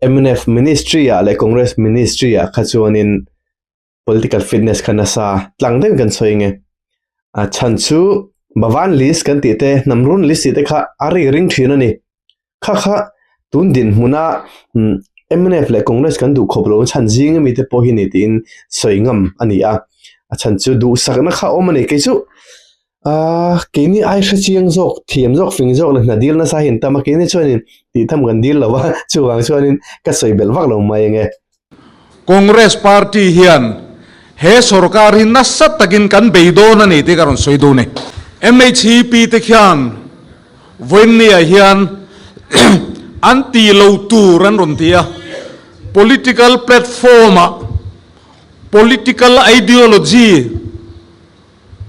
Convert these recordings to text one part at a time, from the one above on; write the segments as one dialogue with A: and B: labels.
A: MNF Ministry le Congress Ministry khachuanin political fitness khanasa tlangdeng kan soinge chanchu bawan list kan ti te namrun list te kha ari ring thina ni kha tundin muna MNF le Congress kan du khoplo chanjing mi te pohini tin soingam ania chanchu du sakna kha omani keichu kini ai chiang jok thiam jok fing jok na deal na sa hin tama kini chuanin ti tham gan deal lawa chuwang chuanin ka soibel wak lo mai nge
B: Congress party hian he sarkar hin na sat takin kan beidon ani te karon soido ne MHP te khian voinnia hian anti lo tu ran rontia political platform political ideology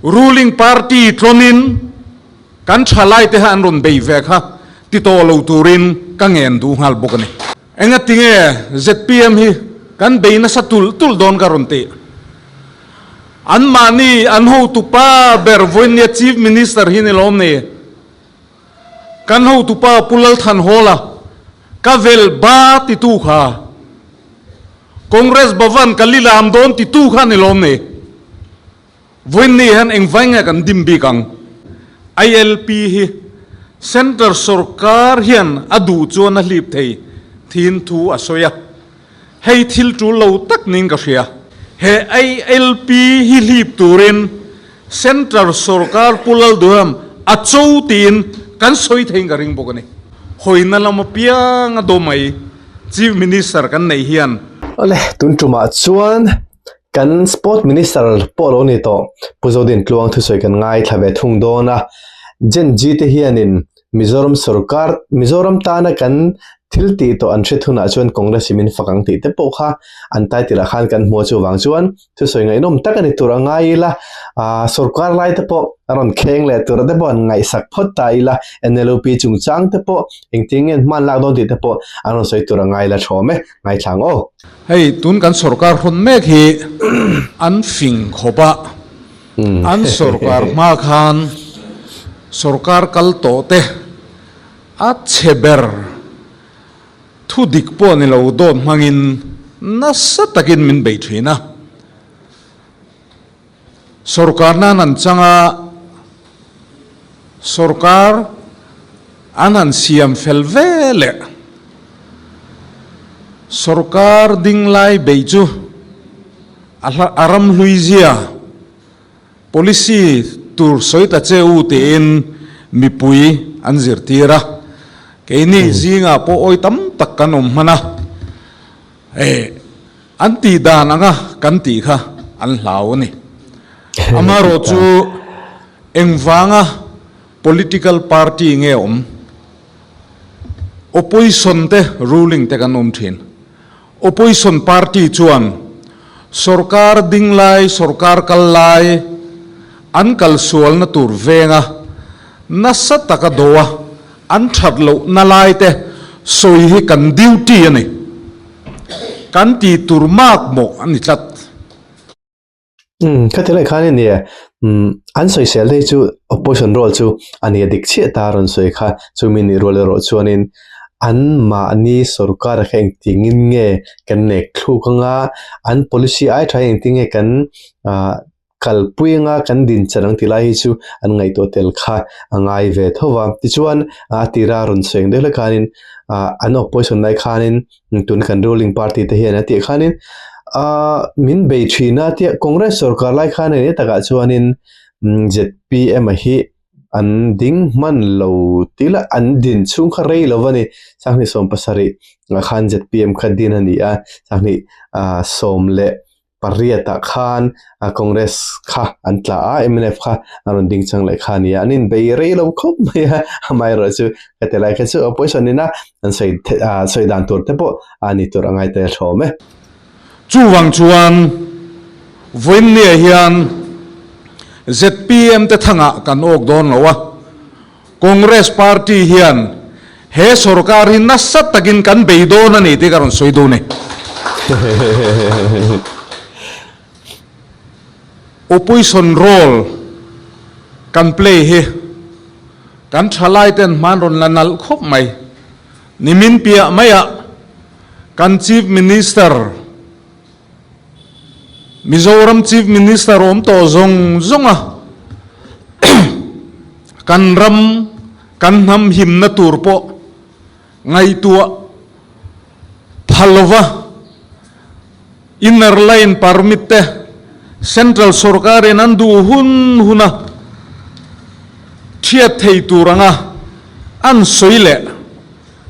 B: ruling party tronin kan chalai te han ron bei ve kha ti to lo turin ka ngen du hal bokani enga tinge ZPM hi kan beina satul tul don karon te an mani an ho tu pa ber voinia chief minister hi ne lom ne kan ho tu pa pulal than hola ka vel ba ti tu kha Congress bavan kalilam don ti tu kha ne lom ne voinni han engvainga kan dimbi kang ILP hi center sarkar hian adu chuan a hlip thei thin thu asoya hei thil tu lo tak ning ka hria he ILP hi hlip turin center sarkar pulal duam achou tin kan soi thein ka ring bokani hoina lama piang adomai chief minister kan nei hian
A: ole tun tuma chuan kan sport minister polo ni to puzodin tluang thu soi kan ngai thlave thung dona jen ji te hianin mizoram sarkar mizoram tana kan thilti to an thuna chuan congress min fakang ti te po kha an tai tira khan kan mo chu wang chuan thu soi ngai nom takani tura ngai la sarkar lai te po aron kheng le tura te bon ngai sak phot tai la NLP chungchang te po engtingen man lak don ti te po aron soi tura ngai la thome ngai thlang o
B: hei tun kan sarkar hon mek hi an fing khoba an sarkar ma khan sarkar kal to te a cheber thu dik po ni lo don mangin nasa takin min bei thina sarkar na nan changa sarkar anan siam felvele sarkar dinglai beiju aram luizia policy tur soita cheu te in mipui anzir tira keini zinga po oi tam tak kanom mana anti dananga kanti kha an hlauni amaro chu engwanga political party nge opposition te ruling te kanom thin opposition party chuan sarkar dinglai sarkar kallai an kal sual na tur venga nasa taka dowa an thatlo nalai te soi hi kan duty ani kan ti turmak mo ani tlat
A: khatela khani ni an soi sel dei chu opposition role chu ani dik che taron soi kha chu mini role ro chuanin an ma ani sarkar kheng tingin nge kan nek thu kanga an policy ai thaing tinge kan kalpuinga kan din charang tilai chu an ngai to tel kha angai ve thowa ti chuan tira ron seng de la khanin an opposition nai khanin tun kan ruling party te hian ati khanin min bei thina ti congress sarkar lai khan ne taka chuanin ZPM hi an ding man lo tila an din chung kha rei lovani sangni som pasari khan ZPM khadin ani a sangni som le pariata khan congress kha antla MNF kha aron ding chang lai khania anin bei rei lo khop mai amai ro chu katelai kha chu opposition ina an sei dan tur te po ani tur angai te thome
B: chuwang chuan voinni hian ZPM te thanga kan ok don lowa congress party hian he sarkar hin na sat takin kan beidon ani te karon soido ne opposition role kan play he kan thalai ten man ron lanal khop mai nimin pia maya kan Chief Minister Mizoram Chief Minister om to zong a kan ram kan nam him na tur po ngai tua phalwa inner line permit te central sarkar en du huna thia thei turanga an soile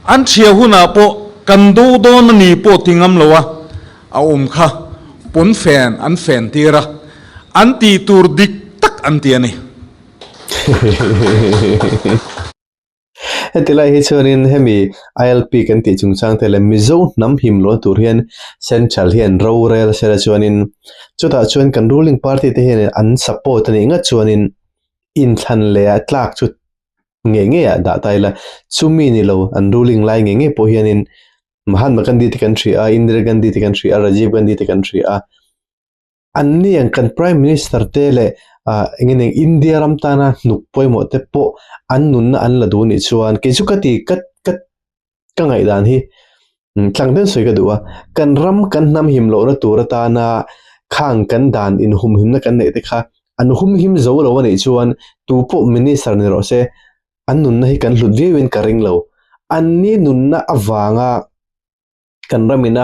B: an thia huna po kan do don ni po tingam lowa a kha pon fan an fan tira an ti tur dik tak an ti ani
A: tilai hi chuanin hemi ILP kan ti chungchang tele mizo nam him lo tur hian central hian ro rel sera chuanin chuta chuan kan ruling party te hian an support ani nga chuanin in than le tlak chu nge da taila chumi ni lo an ruling lai nge po hianin Mahatma Gandhi te country a Indira Gandhi te country a Rajiv Gandhi te country a anni ang kan prime minister tele ngene India ramtana nukpoi mo te po annun na an la du ni chuan ke chukati kat ka ngai dan hi tlangden soi ka duwa kan ram kan nam him lo na turata na khang kan dan in hum him na kan nei te kha an hum him zo lo ni chuan tu po minister ni ro se annun na hi kan hludwin karing lo anni nun na awanga kan ramina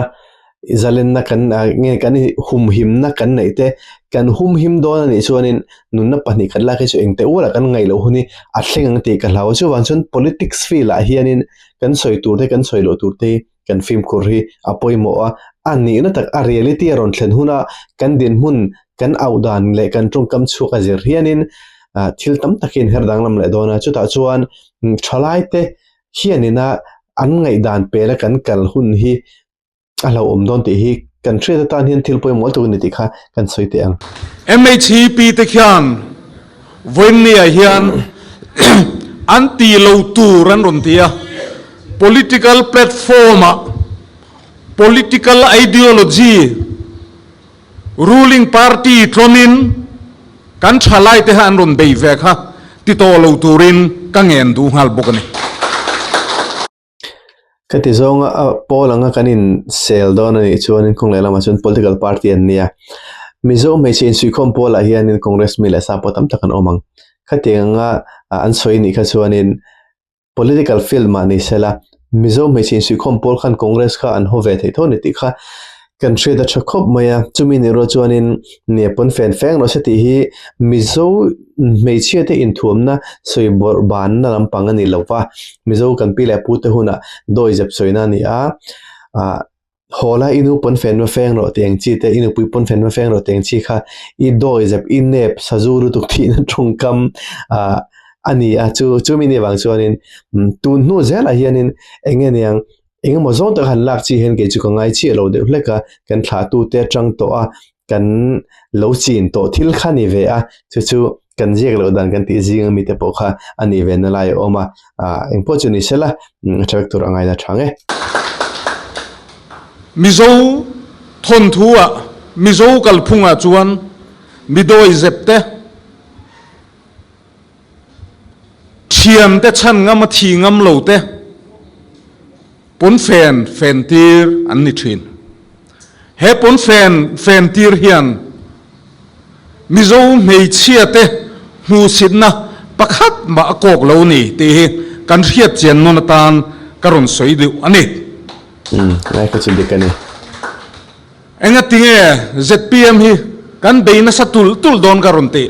A: izalen na kan nge kan hum him na kan nei te kan hum him do ni chuanin nun na pani kan la ke chu engte ura kan ngai lo huni a thleng te ka hlaw chu wan chun politics feel a hianin kan soi tur te kan soi lo tur te kan film khur hi apoi mo a ani na tak a reality ron thlen huna kan din hun kan audan le kan tung kam chu ka zir hianin thil tam takin herdang lam le dona chu ta chuan thalai te hianina an ngai dan pela kan kal hun hi alo don ti hi country ta tan hian thil poi mo tu ni ti kha kan soi te ang
B: MHP te khian voinia hian anti lo tu ran ron tia political platform political ideology ruling party tronin kan thalai te han ron dei ve kha ti to lo turin ka ngen du hal bokani
A: kati zonga polanga kanin sel dona ni chuanin konglela ma chun political party an nia mizo me chen sui khom pola hianin congress mila support am takan omang khati nga an soi ni kha chuanin political field ma ni sela mizo me chen sui khom pol khan congress kha an hove thei thoni ti kha country da chakhop maya chumi ni ro chuanin ne pon fen feng no se ti hi mizo me chia te in thuam na soi bor ban na lam pang ani lova mizo kan pi le pu te huna doi jep soina ni a hola inu pon fen ma feng ro teng chi te inu pui pon fen ma feng ro teng chi kha I doi jep in nep sajuru tuk thi na thungkam ani a chumi ni wang chuanin tu nu zela hianin engeniang inga mo zong ta han lak chi hen ke chu ka ngai chi lo de hleka kan thla tu te tang to a kan lo chin to thil khani ve a chu kan jek lo dan kan ti jing mi te po kha ani ve na lai oma engpo chu ni sela tractor angai da thange
B: mizo thon thua mizo kal phunga chuan midoi zepte thiam te chan ngam thi ngam lo te pon fen tir an ni thin he pon fen tir hian mizo mei chia te hu sidna pakhat ma kok lo ni te kan riat chen non tan karon soi du ani
A: nai ka chindi kani
B: enga tinge ZPM hi kan beina sa tul don karon te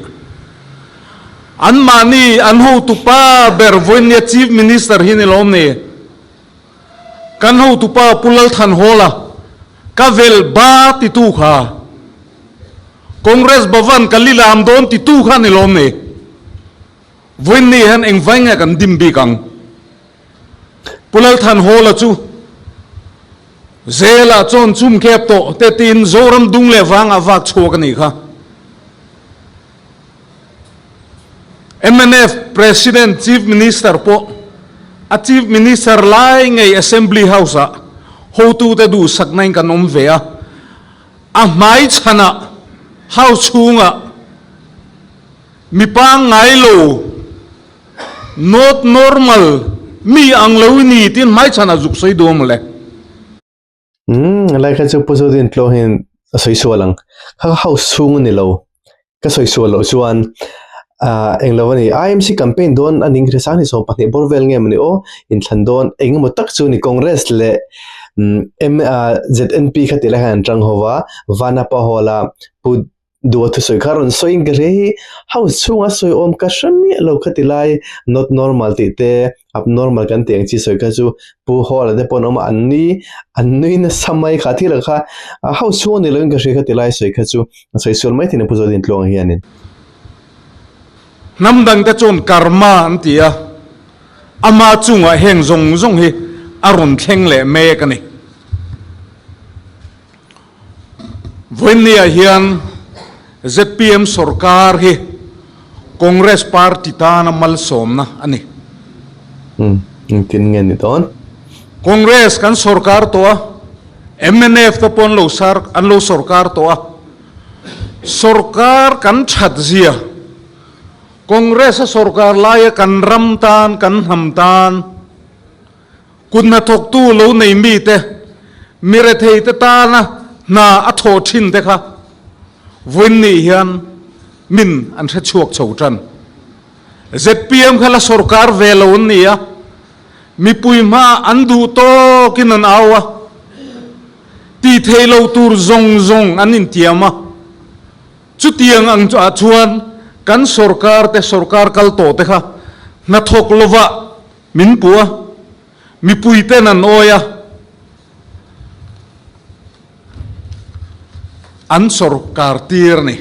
B: an mani an ho tu pa bervoinia chief minister hi ni lom ne kan ho tu pa pulal than hola ka vel ba ti tu kha congress bhavan kalilam don ti tu kha ni lom ne voin ni han eng vainga kan dim bi kang pulal than hola chu zela chon chum khep to te tin zoram dung le wang awak chok ni kha MNF president chief minister po a chief minister lai ngai assembly house a ho tu te du saknain kan om ve a mai chana house chunga mi pa ngai lo not normal mi ang lo ni tin mai chana juk soi dom le
A: lai kha chu puzo din tlo hin soi sualang kha house chung ni lo ka soi sual lo chuan englovani IMC campaign don aning resani so pani borvel nge mani o in thandon engmo tak chu ni congress le ZNP khatila han tang howa vana pa hola pu do to soi karon soing gre house chunga soi om ka shami lo khatilai not normal ti te abnormal kan teng chi soi ka chu pu hola de ponoma anni na samai khathi la kha house chu ni lo ga she khatilai soi ka chu soi sol mai tin puzo din tlong hianin
B: namdang te chon karma antia ama chunga heng zong hi aron thleng le me ka ni voinia hian ZPM sarkar hi Congress party ta na mal somna ani
A: tin nge ni ton
B: Congress kan sarkar to MNF to pon lo sar an lo sarkar to sarkar kan that zia Congress sarkar lai kan ramtan kan hamtan kunna thok tu lo nei mi te mire thei te ta na a tho thin te kha voini hian min an tha chuak chho tran ZPM khala sarkar velo nia mi puima andu to kinan awa ti thelo tur zong anin tiama chu tiang ang cha chuan kan sarkar te sarkar kal to te kha na thok lova min puwa mi puite nan oya an sarkar tir ni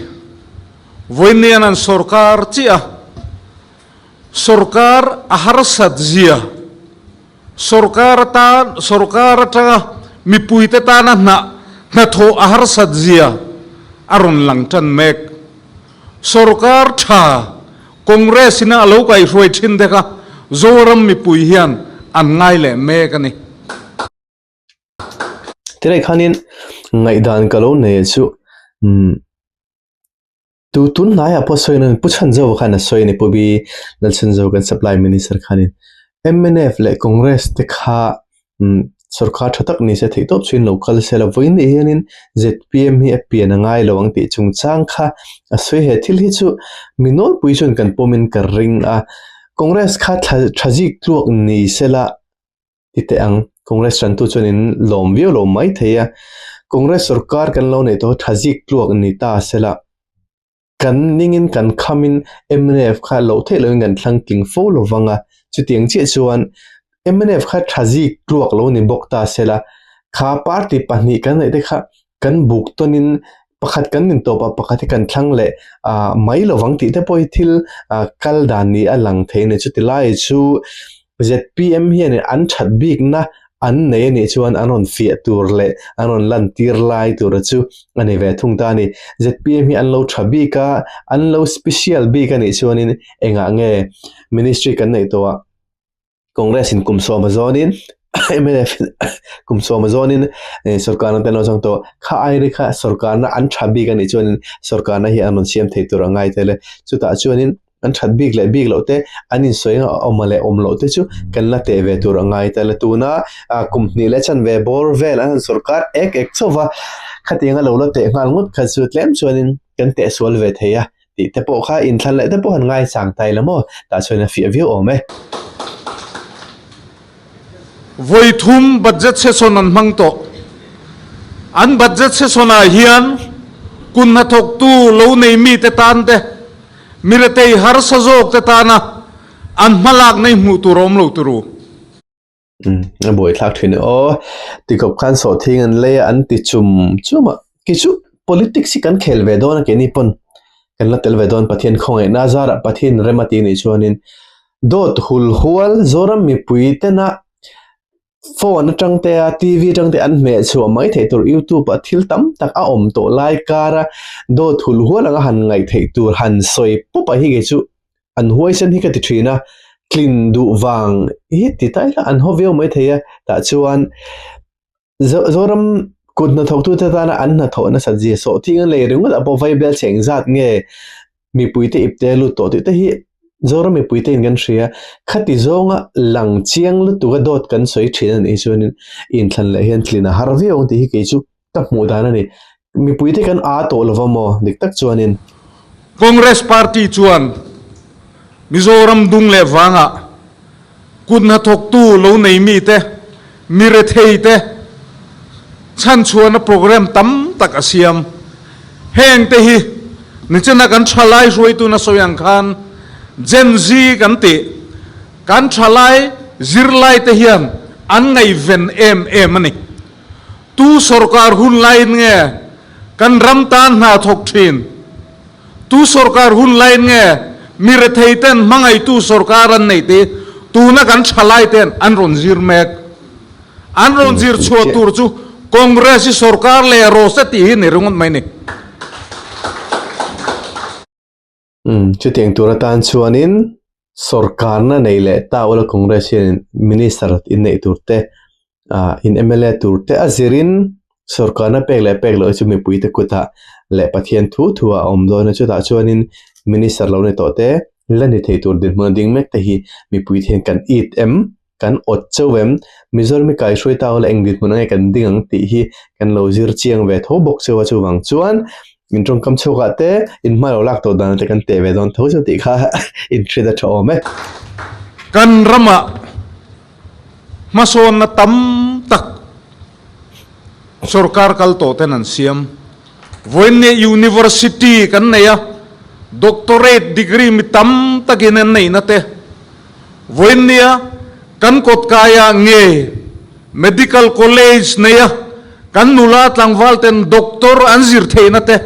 B: voinian an sarkar chia sarkar ahar sadzia sarkar ta mi puite ta na tho ahar sadzia aron langtan mek sarkar tha congress ina alo kai roi thin dekha zoram mi pui hian an ngai le mek ani
A: tirai khanin ngai dan kalo ne chu tu tun na ya po soin puchan zo khana soin po bi nalchen zo kan supply minister khanin MNF le congress te kha sarkar thatak ni se theitop chin local sela voin hianin ZPM hi apian angai lawang ti chung chang kha asoi he thil hi chu minol puichon kan pomin ka ring a congress kha thajik tluak ni sela ite ang congress ran tu chunin lom view lo mai theya congress sarkar kan lo nei to thajik tluak ni ta sela kan ningin kan khamin MNF kha lo thelo ngan thlang king fo lo wanga chutiang che chuan MNF kha thajik tluak lo ni bokta sela kha party pani kan nei te kha kan buk tonin pakhat kan nin topa pakhat kan thlang le mai lo wang ti te poi thil kal dan ni alang theine chutilai chu ZPM hian an that bik na an nei ni chuan anon fia tur le anon lan tir lai tur chu ani ve thung ta ni ZPM hi an lo thabi ka an lo special bi ka ni chuanin enga nge ministry kan nei to congress in kumso mazonin MNF kumso mazonin sarkar na teno jang to kha ai ri kha sarkar na an thabi ka ni chuanin sarkar na hi anon siam thei tur angai tele chuta chuanin an that big lo te anin soinga omale omlo te chu kan la te ve tur angai tele tuna company le chan ve bor vel an sarkar ek chowa khatinga lo lo te ngal ngut kha chu tlem chuanin kan te sol ve theya ti te po kha in thlan le te po han ngai sang tai lamo ta choina fi view ome
B: voi thum budget se sonan mang to an budget se sona hian kun na thok tu lo nei mi te tan te miratei har sajok te tana an malak nei mu turom lo turu
A: boy thak thin o tikop khan so thing an le an ti chuma kichu politics kan khel ve don ke ni pon kan la tel ve don pathian khong e nazara pathin remati ni chuanin dot hul hual zoram mi pui te na phone tang te TV tang te an me chu mai thei tur YouTube a thil tam tak a om to lai kara do thul huala nga han ngai thei tur han soi pupa hi ge chu an huai san hi ka ti thina clean du wang hi ti tai la an hoveo mai theya ta chuan zoram kun na thok tu ta na an na tho na sa ji so thing le ring da po vai bel cheng zat nge mi pui te ip te lu to ti te hi zora mi puite in gan shria khati zonga lang chiang lu tu ga dot kan soi thin an i chuan in thlan le hian thlina harvi ong ti hi ke chu ta mu dana ni mi puite kan a to lovamo dik tak chuan in
B: Congress Party chuan Mizoram dung le wanga kunna thok tu lo nei mi te mire thei te chan chuan program tam tak asiam heng te hi ni chena kan thalai roi tu na soyang khan Gen Z kan ti kan thalai zirlai te hian an ngai ven em ani tu sarkar hun lain nge kan ramtan na thok thin tu sarkar hun lain nge mire thei ten mangai tu sarkar an nei te tu na kan thalai ten an ron zir mek an ron zir chho tur chu Congress sarkar le ro se ti ni rungon mai ni
A: chu tiang turatan chuanin sarkar na nei le ta ola congress minister in nei turte in MLA turte azirin sarkar na pek lo chu mi puite kuta le pathian thu a om do na chu ta chuanin minister lo ne to te lani thei tur din ma ding mek te hi mi puite kan eat em kan ot chowem mizor mi kai shroi ta ola engdit mun ngai kan ding ti hi kan lo zir chiang ve tho bok chewa chu wang chuan in trong kam choka te in ma lo lak to dan te kan te ve don tho chu ti kha in trida tho me
B: kan rama mason na tam tak sarkar kal to tenan siam voine university kan neya doctorate degree mi tam takin nei na te voine kan kot kaya nge medical college neya kan nula tlangwal ten doctor anzir theina te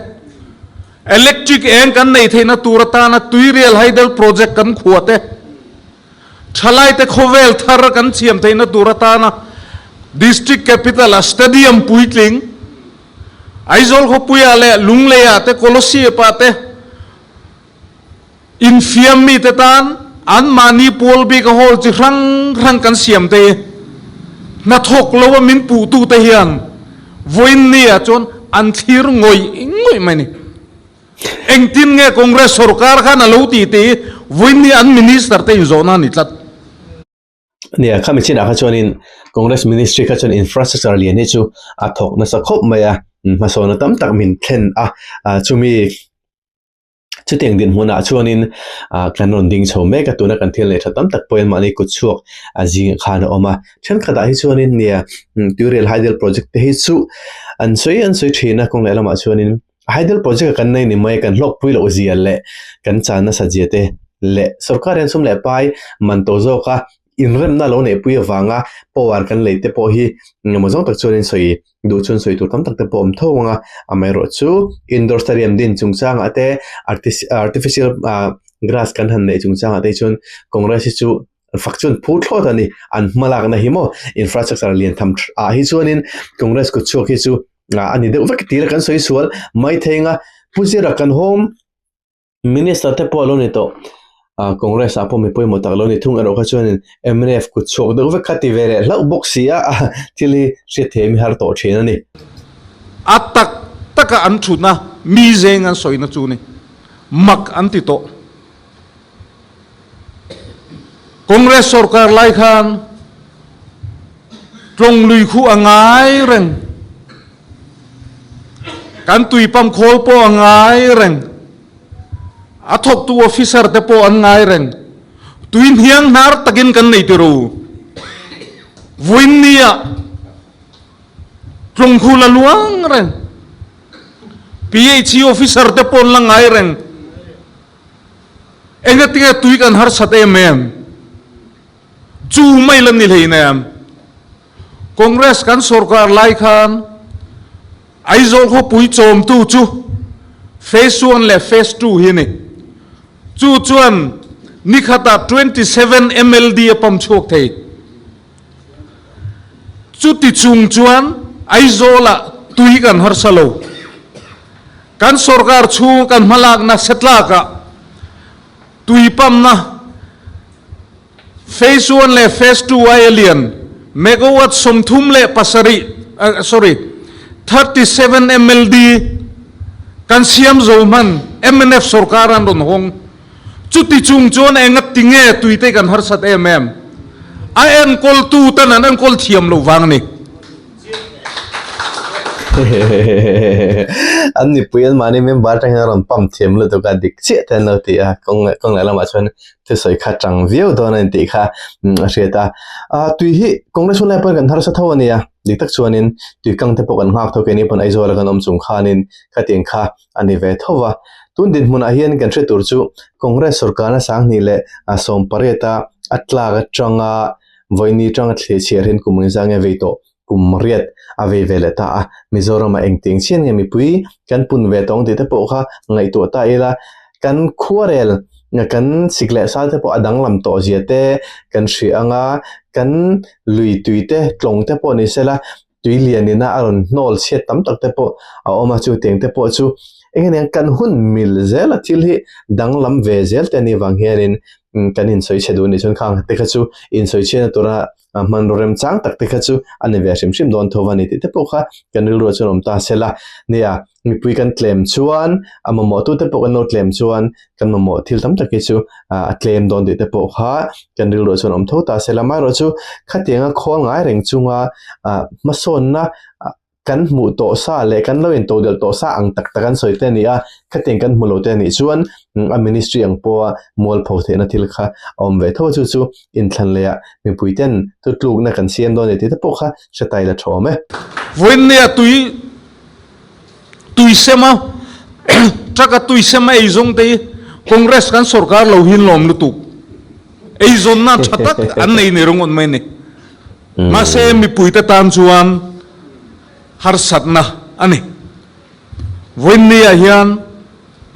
B: electric eng kan nei theina turata na tuirial haidel project kan khuate thalai te khovel thar kan chiam theina turata na district capital stadium puitling aizol kho puya le lungle ya te kolosi pa te infiam mi te tan an mani pol bi ka hol chi rang kan siam te na thok lo min pu tu te hian voin nia chon an thir ngoi mani engtin nge congress sarkar khan alo ti voin ni an minister te zona ni tlat
A: nia khami chin akha chuanin congress ministry kha chon infrastructure lian ni chu a thok na sa khop maya ma so na tam tak min thlen chumi chutiang din huna chuanin kan ron ding chho me ka tuna kan thil le thatam tak point ma ni ku chuak jing khana oma then khada hi chuanin nia tuirial haidel project te hi chu an soi thina kong le lama chuanin haidel project kan nei ni mai kan lok pui lo zial le kan chana sajete le sarkar en sum le pai man to zo ka inrem na lo ne pui wanga power kan leite po hi ngomozong tak chuanin soi du chun soi tur tam tak te pom thonga amai ro chu indoor stadium din chungchang ate artificial grass kan han nei chungchang ate chun congress chu fakchun phu thlot ani an malak na himo infrastructure lian tham hi chuanin congress ku chok hi chu ani de vak tir kan soi sual mai thenga puzira kan home minister te polo ni to congress apo mi poi motak lo ni thung aro kha chuanin MNF ku chok de vak khati vere la boxia tili se themi har to thena ni
B: atak taka an thuna mi zeng an soina chu ni mak an ti to congress sarkar lai khan trong lui khu angai reng kan tui pam khol po angai reng athok tu officer te po angai reng tuin hiang nar takin kan nei tiru voinia trong khu la luang reng PH officer te po langai reng engatinga tui kan har sate mem chu mai lan ni leinam congress kan sarkar lai khan aizol kho pui chom tu chu phase 1 le phase 2 hi ni chu chuan nikhata 27 MLD pam chok thei chu ti chung chuan aizola tui kan har salo kan sarkar chu kan malak na setla ka tui pam na phase 1 le phase 2 alien megawatt somthum le pasari 37 MLD kan siam zoman MNF sarkaran ron hong chu ti chung chuan enga tinge tuite kan har sat em a en kol tu tan an kol thiam lo wang ni
A: anh ni puyan mani member tang ron pam them lo to ka dik che ten lo ti a kong la ma chon te soi kha chang view do nan ti kha reta a tui hi congress la par kan thar sa thawani ya dik tak chuanin tui kang te pokan ngak tho ke ni pon aizola kan om chung khanin khateng kha ani ve thowa tun din mun a hian kan tre tur chu congress sarkar na sang ni le a som pareta atla ga changa voini changa thle cher hin kumun zange ve to kumriat ave veleta a mizoram a engting chen nge mi pui kan pun ve tong te po kha ngai to ta ila kan khuarel nga kan sikle sa te po adang lam to jiate kan shri anga kan lui tuite tlong te po ni sela tui lianina aron nol chet tam tak te po a oma chu teng te po chu engene kan hun mil zel athil hi dang lam ve zel te ni wang hianin kan in soi chedu ni chun khang te kha chu in soi chen tora man rem chang tak te kha chu ani ve shim shim don thowani te po kha kan ril ro chunom ta sela nia mi pui kan claim chuan ama mo tu te po kan no claim chuan kan mo thil tam tak chu a claim don te po kha kan ril ro chunom tho ta sela mai ro chu khatenga khol ngai reng chunga ma son na kan mu to sa le kan lo in to del to sa ang tak takan soi te ni a khateng kan mu lo te ni chuan a ministry ang po mol pho the na thil kha om ve tho chu chu in thlan le a mi puiten tu tluk na kan siam don ni te po kha shatai la thome
B: voin ne tui sema traka tui sema ei zong te congress kan sarkar lo hin lom lu tu ei zon na thatak an nei ne rong on mai ne ma se mi puite tan chuan har satna ani voin ne hian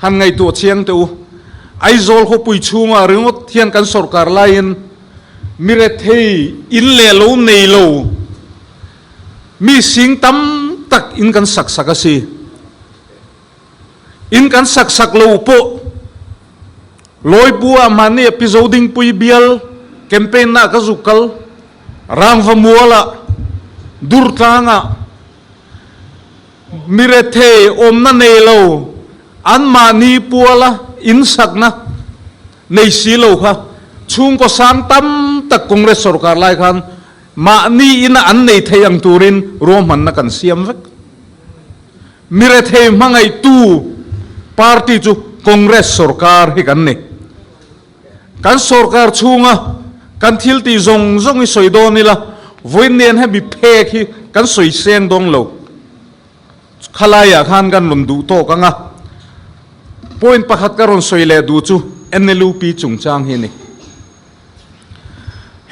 B: han ngai to chiang te u ai zol kho pui chunga ringot thian kan sarkar lain mire thei in le lo nei lo mi sing tam tak in kan sak sakasi in kan sak sak lo po loi bua mani episoding pui bial campaign na ka zukal rang va muala dur tanga mire thei om na nei lo an mani puala in sakna nei si lo kha chung ko sang tam tak congress sarkar lai khan ma ni in an nei thei ang turin rom han na kan siam vek mire thei mangai tu party chu congress sarkar hi kan ne kan sarkar chunga kan thil ti zong zong i soi don nila voin nen ha bi phek hi kan soi seng dong lo khalaya khan kan lum du to kanga point pakhat karon soi le du chu NLUP chungchang hi ni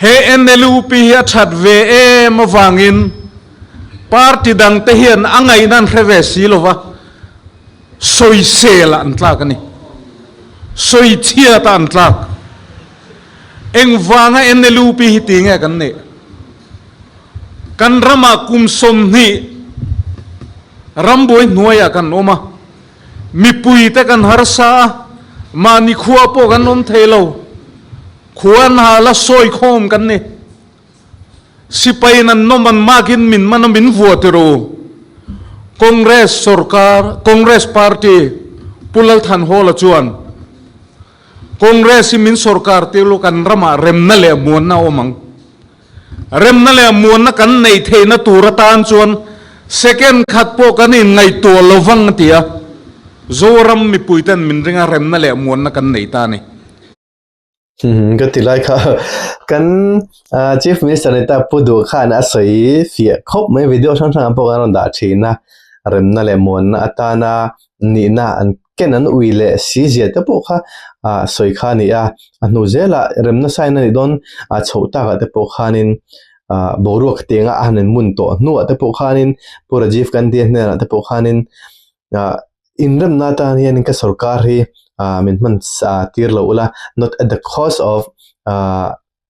B: he NLUP hi that ve em wangin party dang te hian angai nan khrewe silova soi sela an tlak ani soi thia ta an tlak eng wanga NLUP hi tinga kan ne kan rama kum som ni ramboi nuaya kan oma mi pui te kan harsa mani khuwa po kan om thelo khuan hala soi khom kan ne sipai nan no man makin min man min votero congress sarkar congress party pulal than hola chuan congress min sarkar te lo kan rama remna le mon na omang remna le mon na kan nei theina turatan chuan second khat po kan in ngai to lovang tia zoram mi puitan min ringa remna le mon na kan nei ta ni
A: ก็ติไลค่ะกัน chief minister ในตาพูดดูข้านะสวยเฟียครบไม่วิดีโอช่างๆพวกนั้นด่าชีนะเริ่มนั่นแหละมวนนะอัตานะนี่นะอันแค่นั้นอุยเลยสีเสียแต่พวกข้าสวยข้านี่อันนู้นเจละเริ่มนั่นใส่นั่นโดนโชว์ตาแต่พวกข้านินบรูกเตียงอันนั้นมุนโตนู้แต่พวกข้านินพูดจีฟกันเดียนเนี่ยแต่พวกข้านินอินเริ่มนั่นตาเนี่ยนี่ก็สุรการีมันตีร์เราละ not at the cost of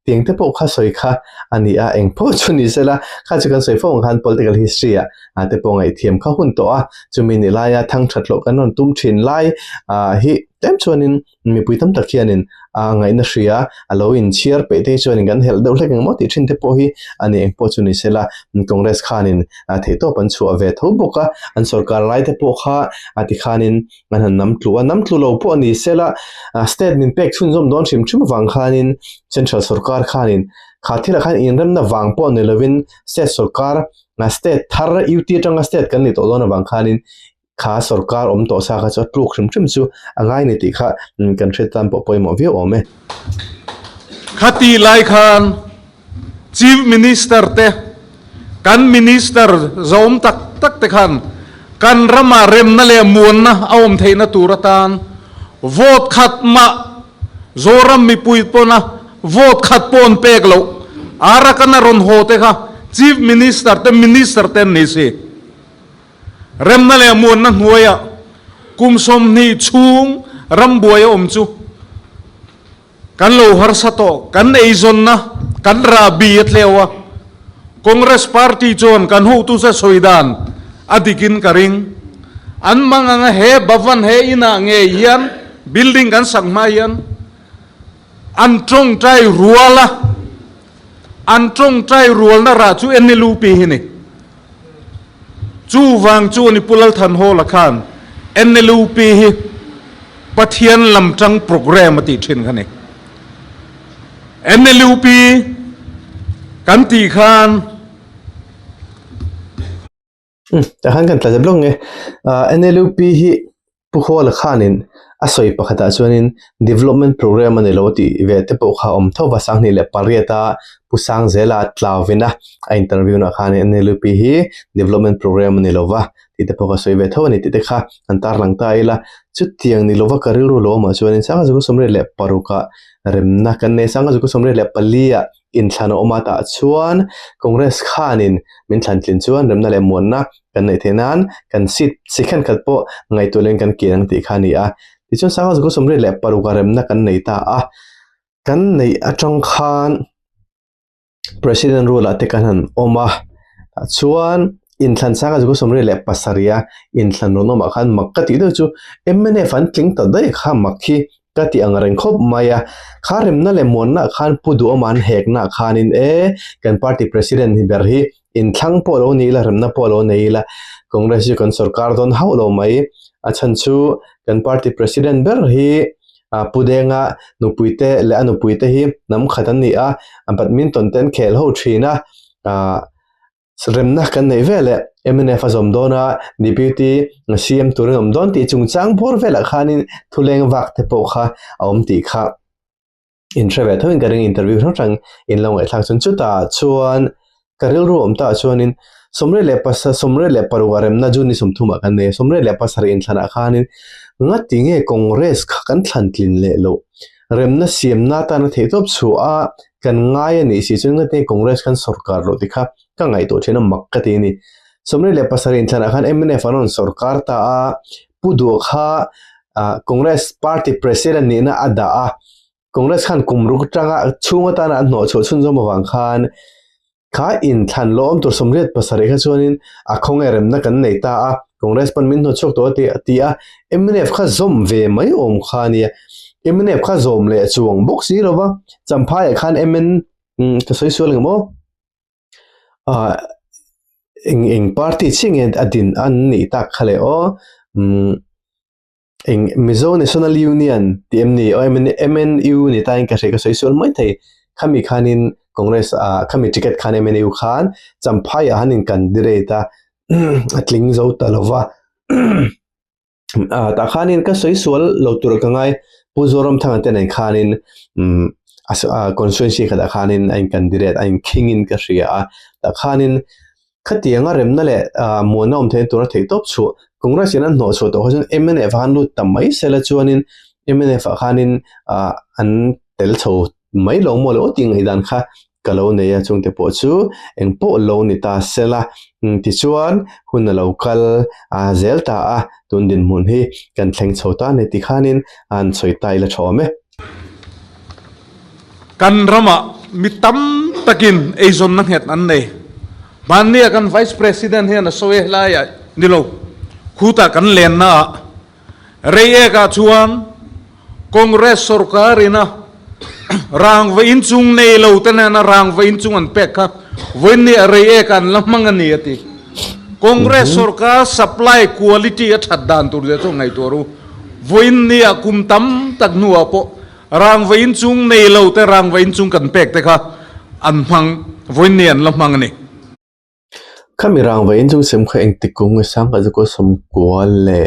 A: เพียงแต่พวกข้าสวยข้าอันนี้เองพวกชนิดเสละข้าจะกันสวยพวกของการ political history แต่พวกไอเทียมข้าหุ่นตัวจะมีนิลายทั้งชัดโลกันนนตุ้มชินไล่ฮิ tem chuanin mi puitam takhianin ngai na hria alo in chiar pe te chuanin kan hel deuh hlek mo ti thin te po hi ani engpo chu ni sela congress khanin thei to pan chu ave tho boka an sarkar lai te po kha ati khanin man han nam tlu lo po ni sela state min pek chun zom don chim wang khanin central sarkar khanin khathila khan inrem na wang po ni lovin state sarkar na state thar ut tanga state kan ni to don wang khanin kha sarkar om to sa kha cha tluk chim chu angai ni ti kha kan thretan po poimo vi ome
B: khati lai khan chief minister te kan minister zom tak te khan kan rama rem na le mun na aum theina turatan vote khat ma zoram mi pui pona vote khat pon pek lo ara kana ron ho te kha chief minister te ni se rem na le mun na hnuaya kum som ni chung ram buaya om chu kan lo har sato kan eizon na kan ra bi atlewa congress party chon kan hu tu sa soidan adikin karing an manga he bavan he ina nge hian building kan sangma hian an trong trai rual na ra chu enilu pi hini chu wang chu ni pulal than ho la khan enilu pi hi pathian lamtang program ati thin khani enilu pi kan ti khan
A: tahan kan tla blong nge NLP hi puhol khanin asoi pakhata chuanin development program ani lo ti ve te po kha om tho wasang ni le pariata pusang zela tlawina a interview na khan NLP hi development program ani lo wa ti te po ka soi ve tho ni ti te kha antar lang ta ila chu tiang ni lo wa karil ro lo ma chuanin sanga ju somre le paruka remna kan ne sanga ju somre le palia in thano omata chuan congress khanin min thlan tlin chuan remna le monna kan nei thenan kan sit sikhan khat po ngai tolen kan kirang ti khani a ti chuan sanga ju somre le paruka remna kan nei ta a kan nei atang khan president rule ate kan han oma chuan in thlan sanga ju somre le pasaria in thlan no ma khan makkati do chu MNF fan tling ta dai kha makhi kati angareng khop maya kharem na le monna khan pudu oman hek na khanin kan party president hi berhi in thlang polo ni la remna polo nei la congress ju kan sarkar don haulo mai achan chu kan party president berhi pudenga nupuite le anupuite hi nam khatan ni a badminton ten khel ho thina remna kan nei vele MNF azom dona deputy CM turing om don ti chungchang phor vela khanin thuleng wak te po kha om ti kha intravet thoin garing interview thang in long ai thak chun chu ta chuan karil ru om ta chuanin somre le paruwarem na juni sumthuma kan ne somre le pasar in thana khanin ngati nge congress kha kan thlan tlin le lo remna CM na ta na theitop chu a kan ngai ani si chung ngate congress kan sarkar lo dikha ka ngai to thena makkati ni somre le pasarin thana khan MNF anon sarkar ta a pudu kha congress party president ni na ada a congress khan kumruk tanga chunga ta na no cho chun jom wang khan kha in than lom to somret pasare kha chuanin a khongerem na kan nei ta a congress pan min no chok to ti a MNF kha zom ve mai om khania MNF kha zom le chuang box si rowa champhai khan MN ka soi sual ngmo ing party ching adin an ni tak khale o ing Mizo National Union TMNI o MNU ni ta in ka soi sual mai thei khami khanin congress khami ticket khan MNU khan champhai hanin candidate atling zo talova ta khanin ka soi sual lo tur ka ngai puzoram thang ten khanin constituency khada khanin ein candidate ein king in ka ria ta khanin khatianga remna le mona om the tur thei top chu congress in an no chu to hosen MNF han lu tamai sela chuanin MNF khanin an tel chho mai lo mo lo ting idan kha kalo ne ya chung te po chu eng po lo ni ta sela ti chuan hun local zelta a tundin mun hi kan thleng chhota ne ti khanin an choi tai la thome
B: kan rama mitam takin eizon na het an nei mania kan vice president hian soe hlaya nilo khuta kan len na reye ka chuan Congress Sorkarina rang ve in chung nei lo tena na rang ve in chung an pek kha when ni array e kan lamang ani ati Congress Sorkar supply quality at hadan tur de chung ngai toru when ni akum tam tak nu apo rang ve in chung nei lo te rang ve in chung kan pek te kha an mang when ni an lamang ani
A: kami rang ve in chung sem kha eng tikung sang ka ko som kwa le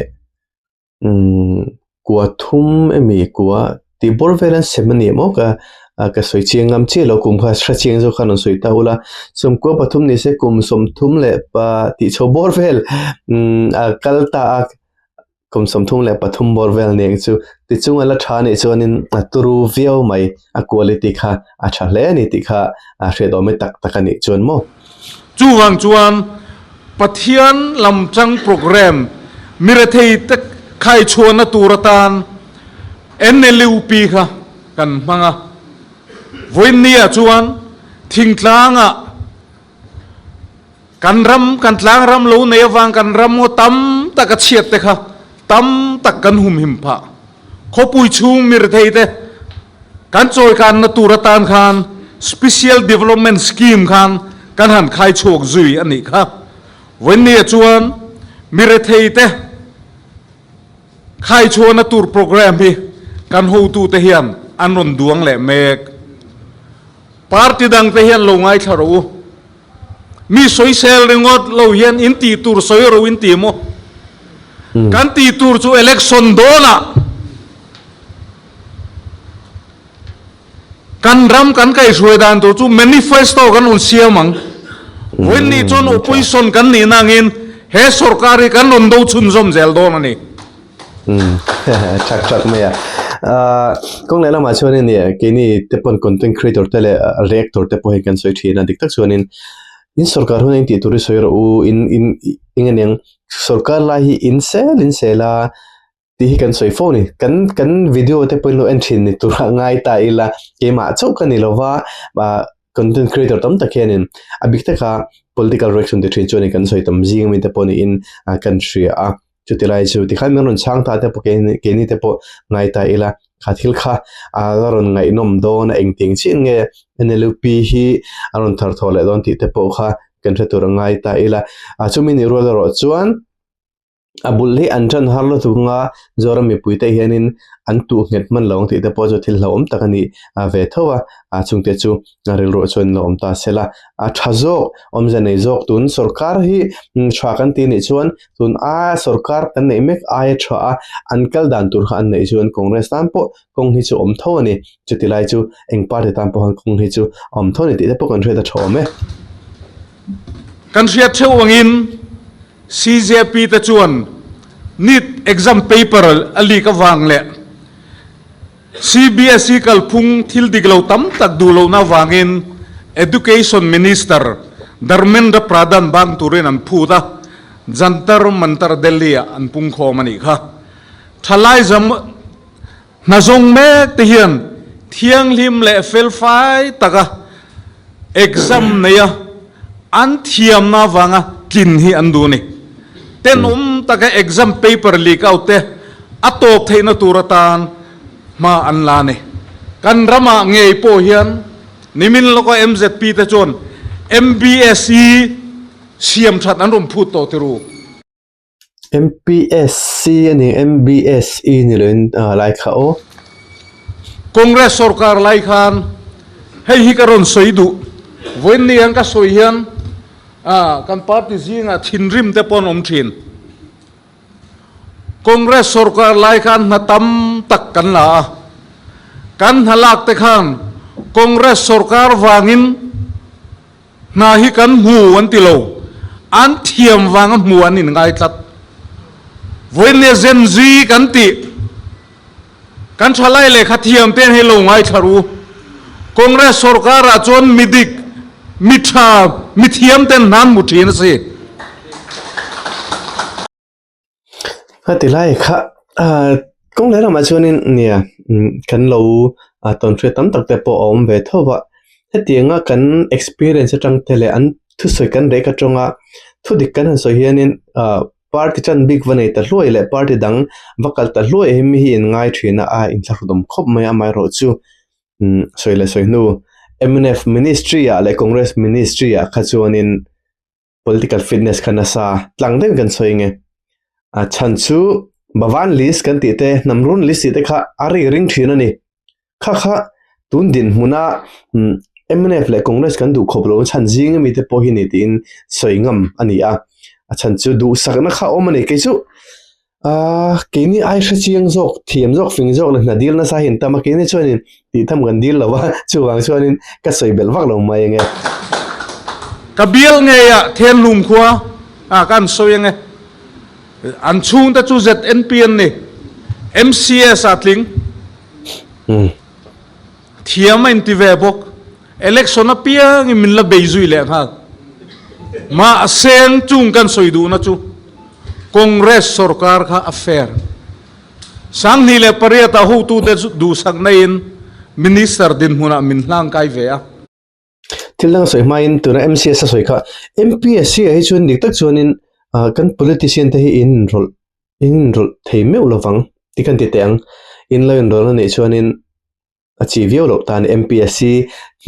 A: kwa thum emi kwa ti bor velan semani mo ka soi chiangam che lo kum kha sra chiang zo khan soi ta ula som ko pathum ni se kum som thum le pa ti cho bor vel kalta kum som thum le pathum bor vel ne chu ti chung ala tha ni chuanin turu viau mai a quality kha a tha le ni ti kha a hre do me tak takani chuan mo
B: chuwang chuan pathian lamchang program mirathei tak khai chhuana turatan NLUP kha kan manga voinia chuan thingtlanga kan tlang ram lo newang kan ram ngo tam tak a chiat te kha tam tak kan hum him pha khopui chung mir thei te kan choi kan na turatan khan special development scheme khan kan han khai chok zui ani kha voinia chuan mir thei te khai chhuana tur program hi kan ho tu te hian an ron duang le mek party dang te hian lo ngai tharo mi soi sel ringot lo hian in ti tur soi ro in ti mo kan ti tur chu election dona kan ram kan kai suai dan tu chu manifesto kan un siamang when ni chon opposition kan ni nangin he sarkari kan ron do chun zom zel don ani
A: chak me ya kong lela ma chuan ni ke ni te pon content creator tele reactor te po he kan soi thina dik tak chuanin in sarkar hu nei ti turi soi ro in ingeniang sarkar la hi in sela ti hi kan soi phone kan video te pon lo enthin ni tura ngai ta ila ke ma chau kan ni lova ba content creator tam takhenin abik ta kha political reaction de thin chuan kan soi tam jing mi te pon in country a chutilai chu ti khan non chang ta te po ke ni te po ngai ta ila khathil kha aron ngai nom don eng ting chin nge NLP hi aron thar thole don ti te po kha kan thatu rangai ta ila chumi ni ro ro chuan abulli anjan harlo tunga zorami puite hianin antu nget man long ti te po jo thil hlom takani ve thowa chungte chu ril ro chon lom ta sela thazo omja nei jok tun sarkar hi thwakan ti ni chuan tun sarkar kan nei mek ai tha ankal dan tur khan nei chuan congress tam po kong hi chu om tho ni chutilai chu eng party tam po kong hi chu om tho ni ti te po kan thre da thome
B: kan riat thewangin CZP ta chuan NEET exam paper ali ka wang le CBSE kal phung thil diglo tam tak du lo na wangin education minister Governmental pradhan bang turin an phuda jantar mantar Delhi an pung khomani kha thalai jam na zong me te hian thiang lim le fel fai taka exam neya an thiam na wanga kin hi an du ni ten taka exam paper leak out te atop theina turatan ma an la ne kan rama ngei po hian nimin loko MZP te chon MBSE siam that an rum phut to tiru
A: MPSC ani MBSE ni len lai kha o
B: Congress sarkar lai khan hei hi karon soidu voin ni ang ka soi hian kan party zinga thinrim te pon om thin Congress sarkar lai khan na tam tak kan la kan halak te khan Congress sarkar wangin na hi kan hu an tilo an thiam wang mu an in ngai tat voin ne zen zi kan ti kan thalai le kha thiam ten he lo ngai tharu Congress sarkar a chon midik mithiam ten nan muthin se
A: hatilai kha kong le ma chuanin nia kan lo ton thre tam tak te po om ve thowa hetianga kan experience atang tele an thu soi kan re ka tonga thu dik kan so hianin party chan big vanei ta hloi le party dang vakal ta hloi hemi hi in ngai thina a in thladom khop mai amai ro chu soile soinu MNF ministry ya le congress ministry ya khachuanin political fitness khana sa tlang den kan soinge a chan chu bawan list kan ti te namrun list te kha ari ring thina ni kha tun din huna MNF le congress kan du khoplo chan jing mi te po hi ni tin soingam ani a chan chu du sakna kha omani ke chu kini ai sha chiang jok thiam jok fing jok na dil na sa hin tama kini chuanin ti tham gan dil lawa chuwang chuanin ka soi bel wak lo mai nge
B: ka bial nge ya then lum khwa kan soi nge an chung ta chu ZNPN ni MCS atling thiam in ti ve bok election a piang min la beizui le ha ma aseng chung kan soi du na chu congress sarkar kha affair sang ni le pariata hu tu de du sak nain minister din huna min hlang kai ve a
A: tilang soi main tu na MCS soi kha MPSC ai chun dik tak chuanin kan politician te hi in rol theimeu lawang tikan ti teng in lo in rol ni chuanin achieve lo tan MPSC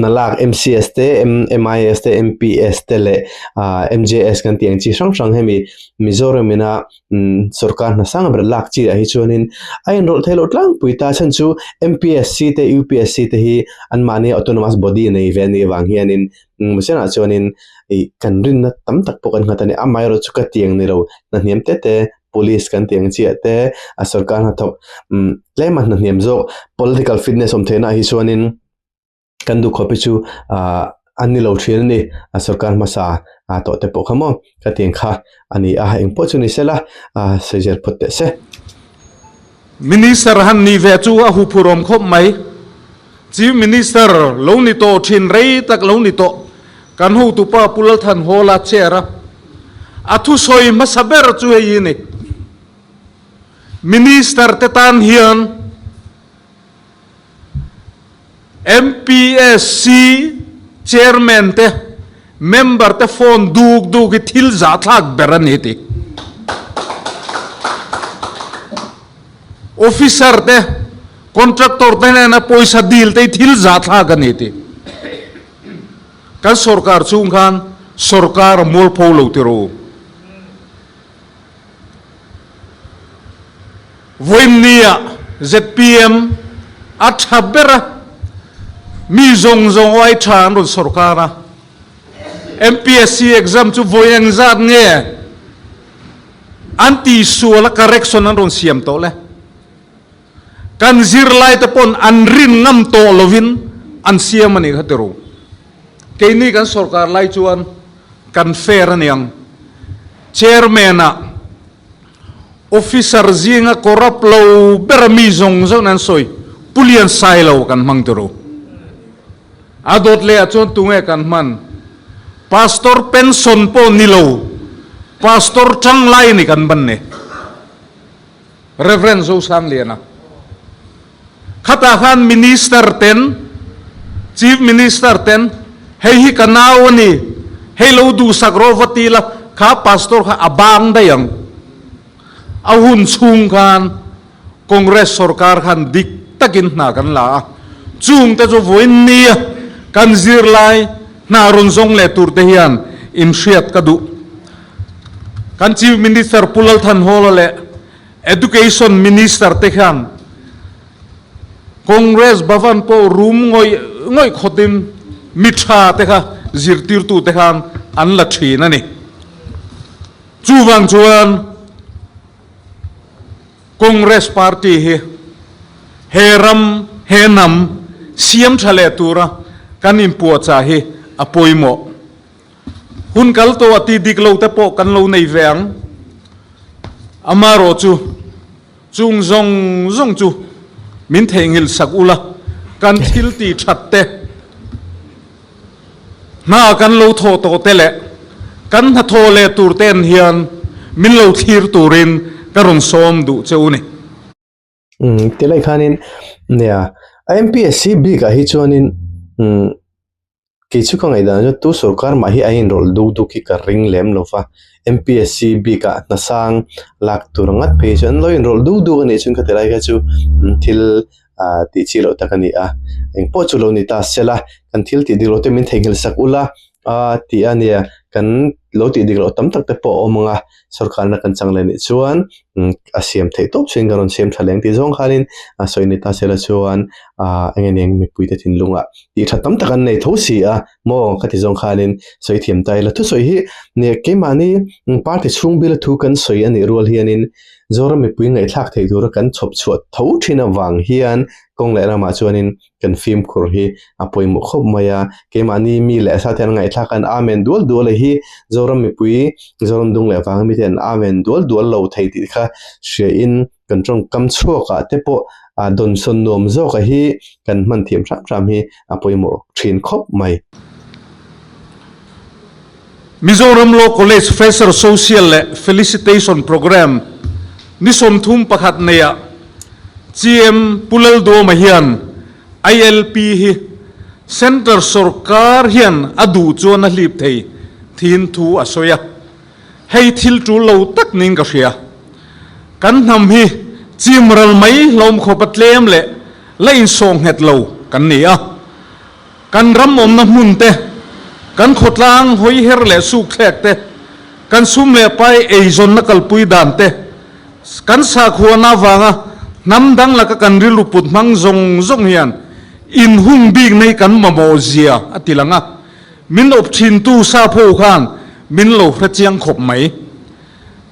A: nalak MCS te MIS te MPS te le MJS kan tiang chi sang sang hemi Mizoram ina sarkar na sang ber lak chi hi chuanin ai rol thelo tlang puita chan chu MPSC te UPSC te hi an mani autonomous body nei ve ni wang hianin musena chuanin kan rin na tam tak pokan ngatani amai ro chu ka tiang ni ro na hniam te police kan tiang chi ate a sarkar na thop lema na hniam zo political fitness om thena hi chuanin kan du khopi chu ani lo thil ni a sarkar ma sa to te po khamo ka tiang kha ani a eng po chu ni sela sejer photte se
B: minister han ni ve chu a hu phurom khop mai chief minister lo ni to thin rei tak lo ni to kan hu tu pa pulal than hola chera athu soi ma saber chu hi ni minister te tan hian MPSC chairman te member te phone duk thil za thak beran hiti officer te contractor te na poisa deal te thil za thak an hiti kan sarkar chung khan sarkar mol pholo te ro voimnia ZPM athabera mi zong oi than ron sarkara MPSC exam chu voyang zat nge anti suala correction an ron siam to le kan zir lai te pon an rin ngam to lovin an siam ani khatero keini kan sarkar lai chuan kan fair aniang chairman a officer zinga corrupt lo bermi zong nan soi pulian sailo kan mangtero adot le achon tunge kan man pastor pension po nilo pastor changlai ni kan banne reverend zo sang liana khata khan minister ten chief minister ten hei hi kanawani hei lo du sakrovati la kha pastor kha abang dayang ahun chung khan congress sarkar khan dik takin na kan la chung te zo voin ni kan zir lai na ron zong le tur te hian in hriat ka du kan chief minister pulal than holo le education minister te khan congress bhavan po room ngoi khotim mitha te kha zirtir tu te khan an la thina ni chuwang chuan congress party hi heram henam siam thale tura kan impo cha hi apoimo hun kal to ati diklo te po kan lo nei veng amaro chu chung zong chu min thengil sakula kan thil ti thatte na kan lo tho to tele kan ha tho le tur ten hian min lo thir turin karon som du cheuni
A: tilai khanin ne MPSC big a hi chuanin ki chu ka ngai da tu sarkar ma hi ain rol du ki ka ring lem lova MPSC bi ka na sang lak turangat phe chan loin rol du ani chun ka telai ka chu thil ti chi lo takani a eng po chu lo ni ta sela kan thil ti dilo te min thengil sak ula ti ania kan lo ti dilo tam tak te po omanga sarkar na kan changle ni chuan asiam thei top chen garon sem thaleng ti jong khanin soini ta sela chuan engeng mi puite thin lunga ti thatam takan nei thosi a mo khati jong khanin soi thiam tai la thu soi hi ne ke mani party chung bil thu kan soi ani rol hianin zoram mi pui ngai thak thei dur kan chop chuat tho thina wang hian kong le rama chuanin kan film khur hi apoi mo khop maya ke mani mi le sa then ngai thak an amen dul hi zoram mi pui zoram dung le wang mi ten amen dul lo thei ti kha she in kan trong kam chuaka te po don son nom zo ka hi kan man thiam ram hi apoi mo thin khop mai
B: Mizoram Law College Fresher Social Felicitation Program ni som thum pakhat neya GM pulal do mahian ILP hi center sarkar hian adu chona hlip thei thin thu asoya hei thil tu lo tak ning ka hria kan nam hi chimral mai lom khopatlem le lain song het lo kan nia kan ram om na mun te kan khotlang hoi her le su khlek te kan sum le pai eizon na kalpui dan te kan sa khuana wanga namdang la ka kan rilu put mang zong hian in hung big nei kan mamozia atilanga min op thin tu sa pho khan min lo hrachiang khop mai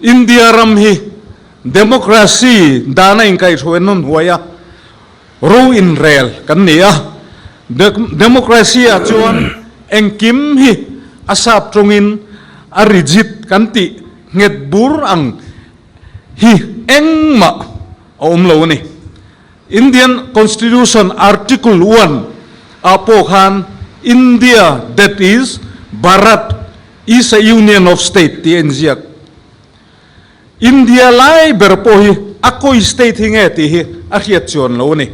B: India ram hi democracy dana in kai thoenon huaya ro in rel kan nia democracy a chuan engkim hi asap trongin a rigid kan ti nget bur ang hi engma omlo ni Indian Constitution Article 1 apo khan India that is Bharat is a union of state ti enziak India lai berpo hi akoi state hinge ti hi a hiat chon lo ni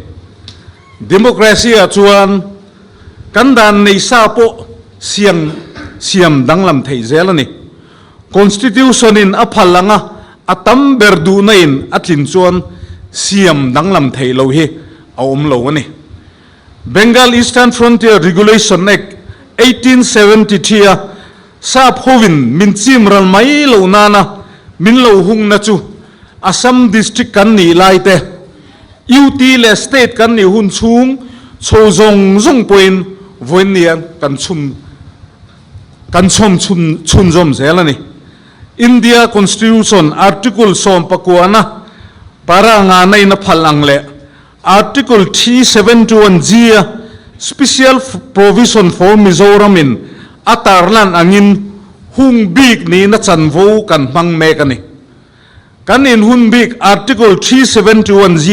B: democracy a chuan kan dan nei sa po siam danglam thei zelani constitution in aphalanga atam berdu nain atlin chuan siam danglam thei lo hi aom lo ani Bengal Eastern Frontier Regulation Act 1873 sa phovin min chimral mai lo nana min lo hung na chu Assam district kan ni lai te UT le state kan ni hun chung chozong point voinian kan chum zom zelani India Constitution Article som pakuana para nga nay na phalang le Article 371G special provision for Mizoram in atarlan angin hung big ni na chanvo kan mang me kani kanin hun big Article 371G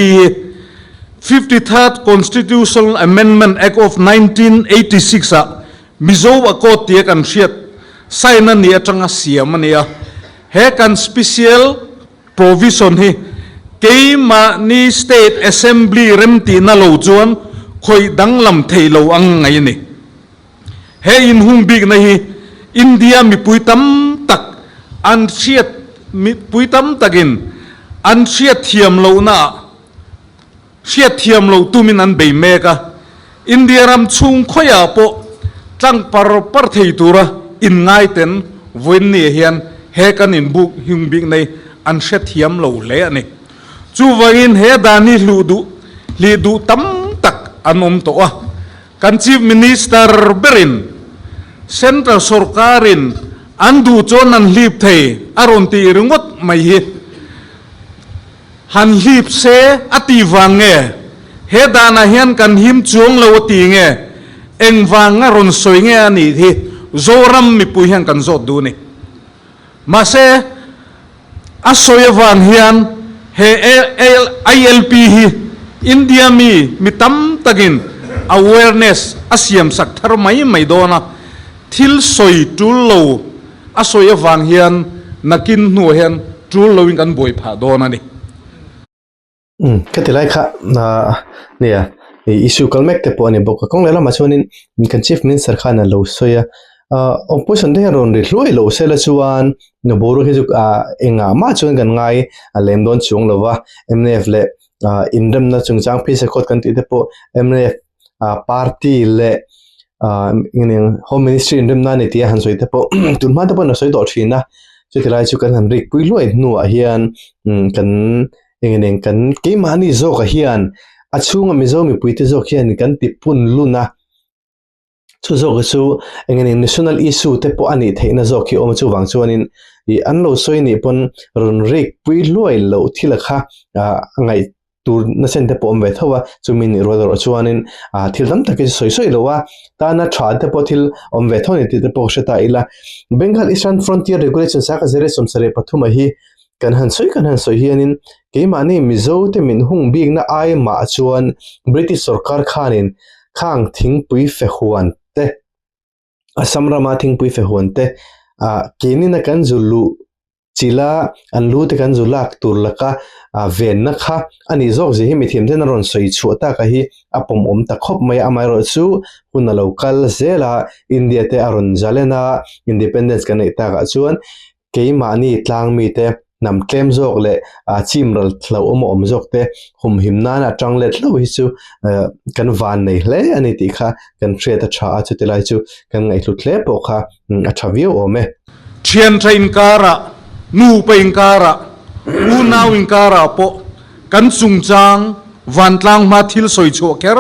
B: 53rd Constitutional Amendment Act of 1986 Mizo akot tie kan hriat saina ni atanga siam ania he kan special provision hi keima ni state assembly remti na lo chuan khoi danglam theilo ang ngai ni he in hung big na hi India mi puitam tak an hriat mi puitam takin an hriat thiam lo na hriat thiam lo tumin an bei meka India ram chung khoya po tlang par thei tura in ngai ten voin ni hian he kan in buk hung big nei an hriat thiam lo le ani chu wangin he dani li du tam tak anom to a kan chief minister berin central sarkarin andu chon an lip thei aron ti ringot mai hi han lip se ati wange he dana hian kan him chuang lo ti nge eng wanga ron soi nge ani thi zoram mi pu hian kan zot du ni ma se asoya wan hian he ILP hi India mi tam takin awareness asiam sak thar mai dona thil soi tul lo asoya wan hian nakin nu hian tul lo in kan boi pha dona ni
A: cái thì lại khác nè issue kalmek te po ani bok kong lela ma chuanin kan chief minister khana lo soya opposition de ron ri hloi lo sela chuan no boru he ju enga ma chuan kan ngai lemdon chung lova mnf le indam na chungchang phi se khot kan ti te po mnf party le home ministry indam na ni ti han soi te po tunma te po na soi do thina chu tilai chu kan han rik pui loi nu a hian kan engeng kan ke mani zo ka hian achunga mizo mi puite zo hian kan ti pun luna chu zo ka chu engeng national issue te po ani theina zo ki om chu wang chuanin I anlo soi ni pon ron rik pui loi lo thila kha ngai tur na sen te po om ve thowa chumin ro ro chuanin thil dam tak soi soi lowa ta na tha te po thil om ve thoni ti te po shata ila Bengal Eastern Frontier Regulation sa ka zere som sare pathuma hi kan han soi hianin ke mani mizo te min hung big na ai ma chuan British sarkar khanin khang thing pui fe huan te Assam rama thing pui fe huan te keni na kan zulu chila anlu te kan zulak turlaka ven na kha ani zok je hi mi thim den ron soi chuata ka hi apom om ta khop mai amai ro chu huna local zela India te aron jalena independence kan ta ka chuan ke mani tlang mi te nam tlem zok le chimral thlo om zok te hum himna na tanglet lo hi chu kan van nei hle ani ti kha kan thre ta tha chu tilai chu kan ngai hlu tle po kha a thavio ome
B: thian train kara nu pein kara u nawin kara po kan chungchang van tlang ma thil soi chu ker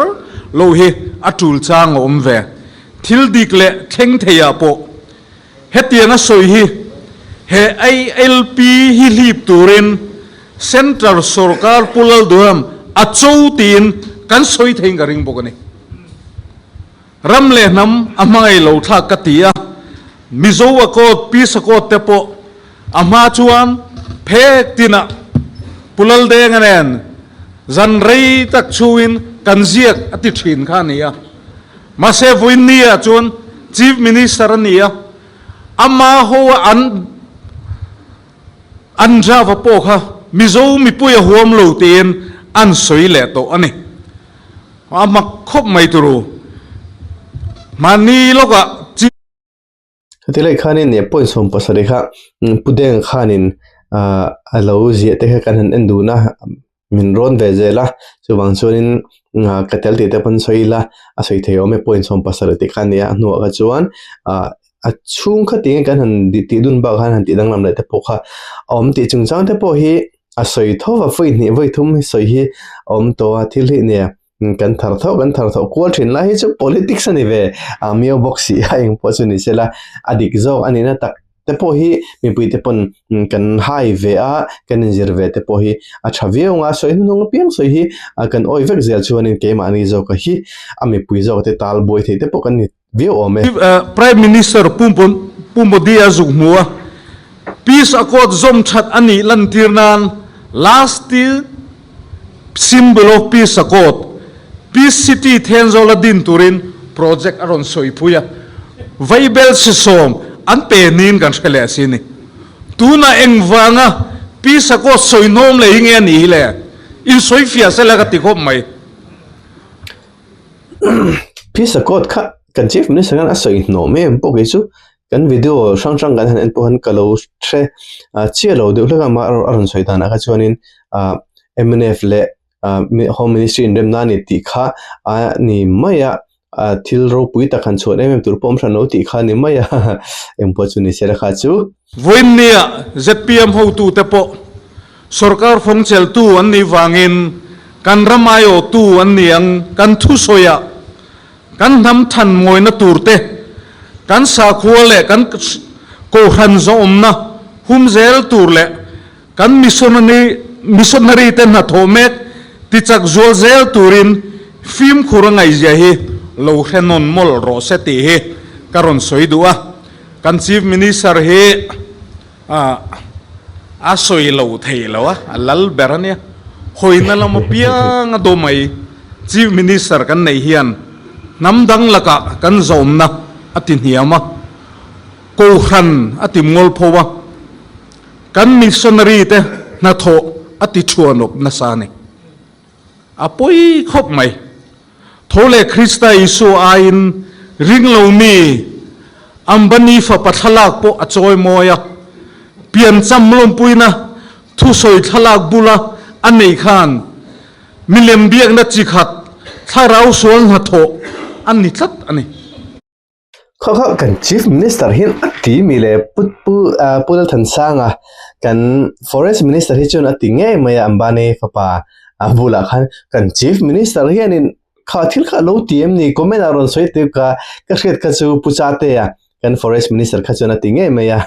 B: lo hi atul chang om ve thil dik le theng theya po hetiana soi hi he ILP hi lip turin central sarkar pulal duam achou tin kan soi thein garing bokani ramle nam amai lo tha katia mizo ko pisa ko tepo ama chuan phek tina pulal de nganen zan rei tak chuin kan ziak ati thin khania ma se voin nia chuan chief minister ania ama ho an java po kha mizo mi puya huam lo ten an soi le to ani ama khop mai turu mani loka
A: tilai khanin ne point som pasari kha pudeng khanin alo zia te kha kan endu na min ron vezela chuwang chuanin katel ti te pon soila a soi theo me point som pasari ti khania nu ga chuan a chung kha ti kan han ti dun ba han ti dang lam le te po kha om ti chung chang te po hi a soi thowa foi ni voi thum soi hi om to a thil hi ne kan thar tho kwal thin la hi chu politics ani ve mio boxi ha eng po chu ni sela adik zo ani na tak te po hi mi pui te pon kan hai ve a kan injir ve te po hi a thaveu nga soi nung piang soi hi kan oi vek zel chuanin ke ma ani zo ka hi ami pui zo te tal boi the te po kan ni view ome
B: prime minister pumbo dia zugmua peace accord zom chat ani lantirnan last symbol of peace accord peace city thenzola din turin project aron soipuya vaibel sisom an penin kan khale asini tuna engwanga peace accord soinom le hinge ni le in soifia sela ka tikop mai
A: peace accord kha kan chief minister kan asoi no me po ke chu kan video sang kan han po han kalo tre chielo de ulaga ma aron soitana ka chuanin MNF le home ministry in dem nani ti kha ni maya thil ro pui ta khan chon em tur pom thano ti kha ni maya em po chu ni sera kha chu
B: voinia ZPM ho tu te po sarkar phongchel tu an ni wangin kan ramayo tu an niang kan thu soya kan nam than moina turte kan sa khole kan ko han zo omna humzel turle kan missionary te na thomek tichak zolzel turin film khurangai ja hi lo henon mol ro seti hi karon soidua kan chief minister he a soi lo thei lawa lal berania hoina lam piang do mai chief minister kan nei hian namdang laka kan zomna atin hiama ko khan ati mol phowa kan missionary te na tho ati chuanok na sani apoi khop mai thole Krista Isu ain ring lo mi ambani fa pathalak po achoy moya pian cham lom puina thu soi thalak bula anei khan milem biak na chikhat tharau sual na tho ani tlat ani
A: kho kan chief minister hin ati mi le pul than sanga kan forest minister hi chun ati nge maya ambani papa abula kan chief minister hian in kha thil kha lo tm ni comment aron soi te ka hret ka chu puchate ya kan forest minister kha chun ati nge maya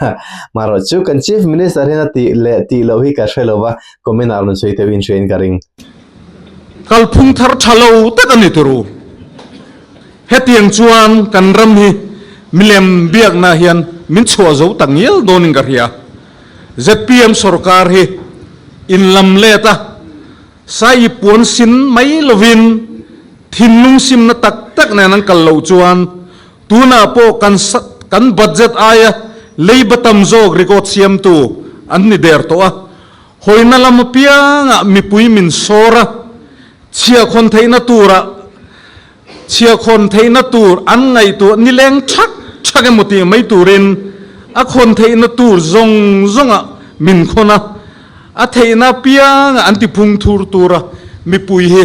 A: maro chu kan chief minister hin ati le ti lo hi ka hrelowa comment aron soi te win train karing
B: kalphung thar thalo takani turu hetiang chuan kan ram hi milem biak na hian min chua zo tangil doning ka ria ZPM sarkar hi in lam leta sai pon sin mai lovin thinlung sim na tak tak na nang kallo chuan tuna po kan budget aya leibatam jog record siam tu an ni der to a hoina lam pia nga mi pui min sora chia khon theina tur an ngai tu ni leng thak emoti mai turin a khon theina tur zonga min khona a theina pia nga anti phung thur tura mi pui he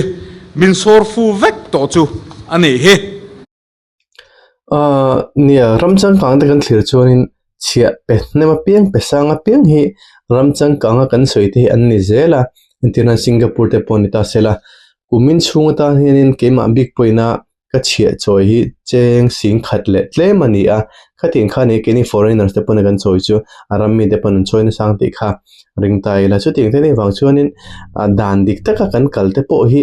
B: min sor fu vek to chu ani he
A: nia ramchang kang te kan thlir chuanin chia pe nema piang pe sanga piang hi ramchang kang kan soite an ni zela intina Singapore te ponita sela kumin chunga ta hianin kema big poina ka chia choi hi cheng sing khatle tle mani a khatin khani keni foreigners te pon kan choi chu aram mi te pon choi na sang te kha ring tai la chu ting te ni wang chuanin dan dik taka kan kal te po hi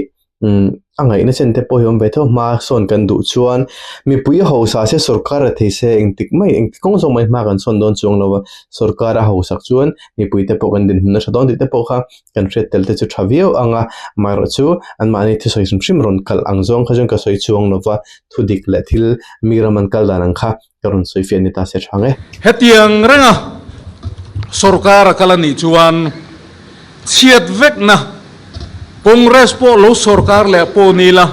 A: angai na chen te po hiom ve tho ma son kan du chuan mi pui ho sa se sarkar the se engtik mai engtikong so mai ma kan son don chung lowa sarkar a ho sak chuan mi pui te po kan din na thadon te po kha kan thret tel te chu thavio anga maro chu an mani thi soi shim ron kal angjong khajong ka soi chuang lova thudik le thil miraman kal danang kha karun soi fian ni ta se thange
B: hetiang renga sarkar kalani chuan chiat vek na Congress po lo sarkar le po nila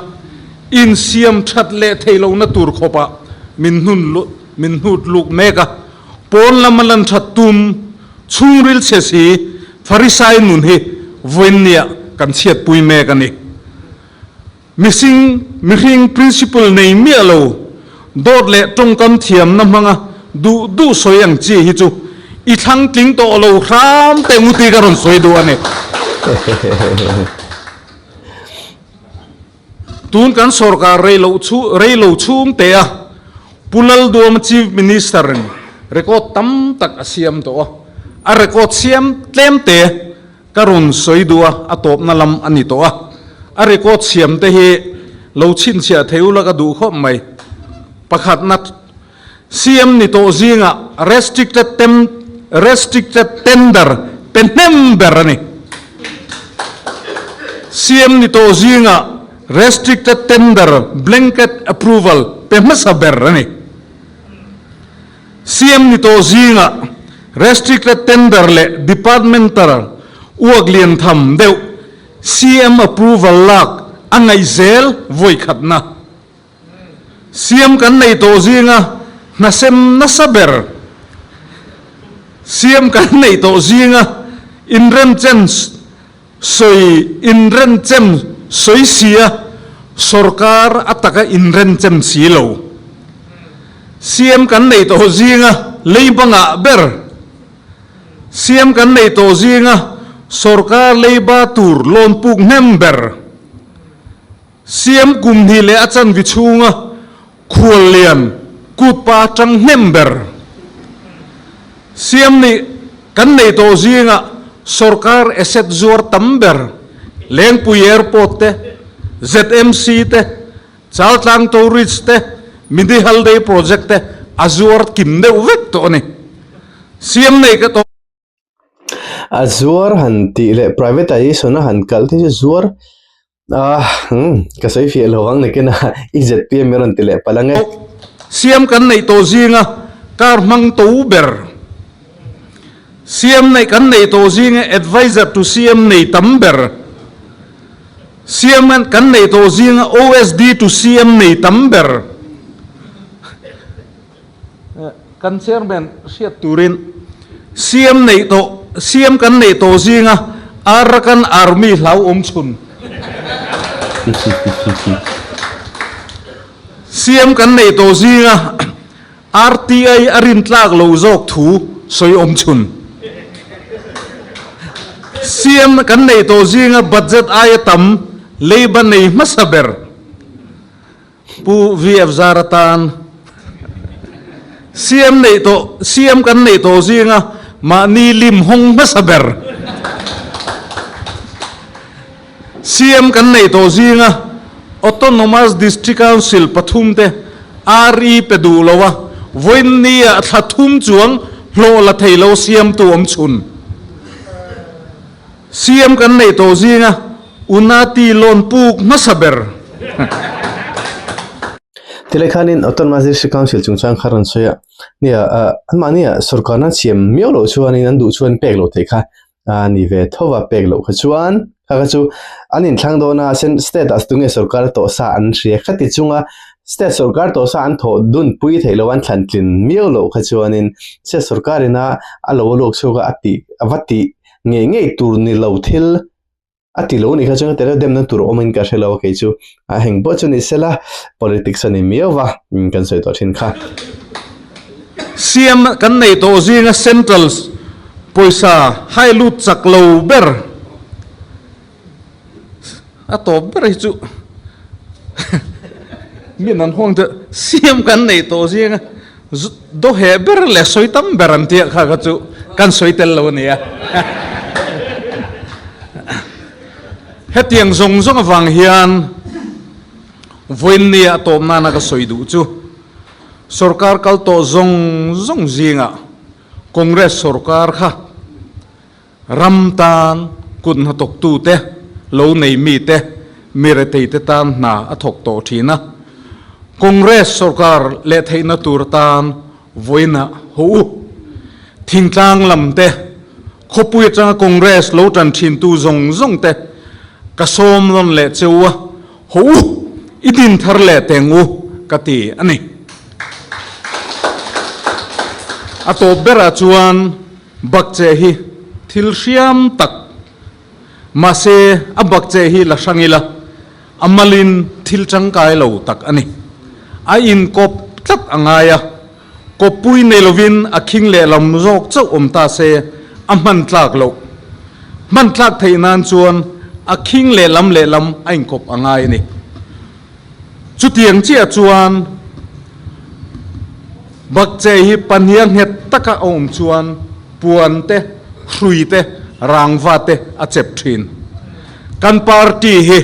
B: in siam that le thailo na tur khopa min hut luk meka pon lamalan thattum chungril chesi farisai nun he voinia kan chiat pui meka ni missing principle nei mi alo dot le tongkam thiam na manga du soyang chi hi chu I thang ting to lo ram te muti karon soi do ane tun kan sarkar rei lo chung te a pulal do chief minister record tam tak asiam to a record siam tlem te karon soi do a top na lam ani to a record siam te he lo chin sia theula ka du kho mai pakhat na siam ni to zinga restricted tender penember ani siam ni to zinga restricted tender blanket approval pemasa berani CM ni to zinga restricted tender le departmental uaglian tham deu CM approval lak angai zel voi khatna CM kan nei to zinga nasem nasaber CM kan nei to zinga inren chem soi sia sarkar ataka inren chem silo CM kan nei to zinga leibanga ber CM kan nei to zinga sarkar leiba tur lon puk member CM kumhi le achan vichunga khualian kutpa chang member CM ni kan nei to zinga sarkar asset zuar tamber leng pu airport te ZMC te chaltlang tourist te midi halday project te azur kimde uvek to ne CM nei ka to
A: azur hanti le privatization han kalti zuar kasai fi lowang ne kena ZPM meron tile palange
B: CM kan nei to zinga kar mang to ber CM nei kan nei to zinga advisor to CM nei tamber CM kan nei to zinga OSD to CM nei tamber kan chairman siat turin CM kan nei to zinga arakan army lau chun CM kan nei to zinga RTI arin tlak lo zok thu soi chun CM kan nei to zinga budget ay tam leiban nei masaber pu VF zaratan CM kan nei to zinga ma ni lim hong masaber CM kan nei to zinga autonomous district council pathum te RE pedulowa voin ni thathum chuang hlo la thailo CM tu chun CM kan nei to zinga unati lon puk masaber
A: Tilekhanin autonomous district council chungchang kharan soya nia anmania sarkarna chiam miolo chuanin an du chuan peklo thekha ni ve thowa peklo khachuan khachu anin thlangdona sen state astunge sarkar to sa an hria khati chunga state sarkar to sa an tho dun pui theilo an thlantlin miolo khachuanin se sarkarina alo lok chuga ati avati nge tur ni lo thil ati lo ni khachanga tera demna tur omen ka shela ke chu a heng bo chu ni sela politics ani miova kan soi to thin kha
B: CM kan nei to zinga central poisa hai lut chak lo ber a to ber chu min an hong te CM kan nei to zinga do he ber le soi tam beran tia kha ka chu kan soi tel lo ni a hetiang zong awang hian voin ni atom na ka soidu chu sarkar kal to zong zinga congress sarkar kha ramtan kun hatok tu te lo nei mi te mire te tan na athok to thina congress sarkar le theina tur tan voina ho thingtlang lam te khopui chang congress lo tan thin tu zong te kasom lon le chewa ho idin thar le tengu kati ani ato bera chuan bakche hi thil hriam tak mase a bakche hi la sangila amalin thil changkai lo tak ani a in kop tlat angaya kopui nelovin akhing le lam jok chau omta se aman tlak lo man tlak theinan chuan akhing le lam ain kop angai ni chutiang chia chuan bakche hi paniang het taka om chuan puan te hrui te rangwa te a chep thin kan party hi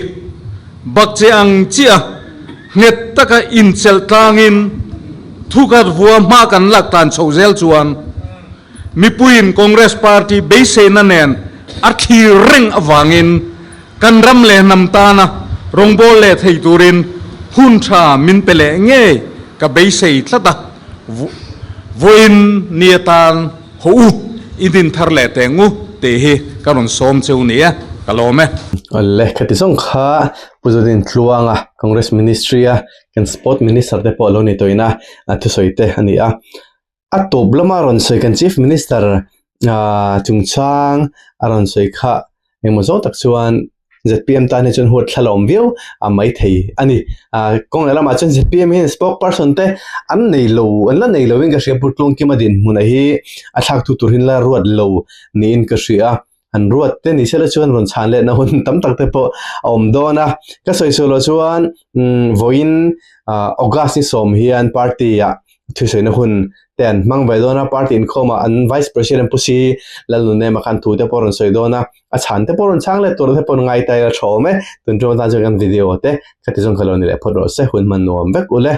B: bakche ang chia nget taka in chel tlangin thukat vua ma kan lak tan chhozel chuan mipuin congress party beise na nen athi ring awangin kan ram le nam ta na rongbol le thei turin hun tha min pele nge ka beise tlata voin niatan ho idin thar le tengu te hi karon som cheu nia kalome
A: alle khati song kha puzodin tluanga congress ministry a kan sport minister te polo ni toina athu soite ani a atoblama ron soi kan chief minister chungchang aron soi kha emozo tak chuan ZPM ta ne chun hot thalom view a mai thei ani kong lama chun ZPM hin spokesperson te an nei lo an la nei lo wing ka ria putlong ki madin muna hi a thak tu tur hin la ruat lo ni in ka ria an ruat te ni sela chuan ron chan le na hun tam tak te po om dona ka soi solo chuan voin august ni som hian party ya thusoi na hun ten mang vai dona party in khoma an vice president pusi lalu ne makan thu te poron soi dona a chan te poron chang le tur te pon ngai tai la thome tun jo ta jagan video te khati jong khaloni le photo se hun man nom vek ule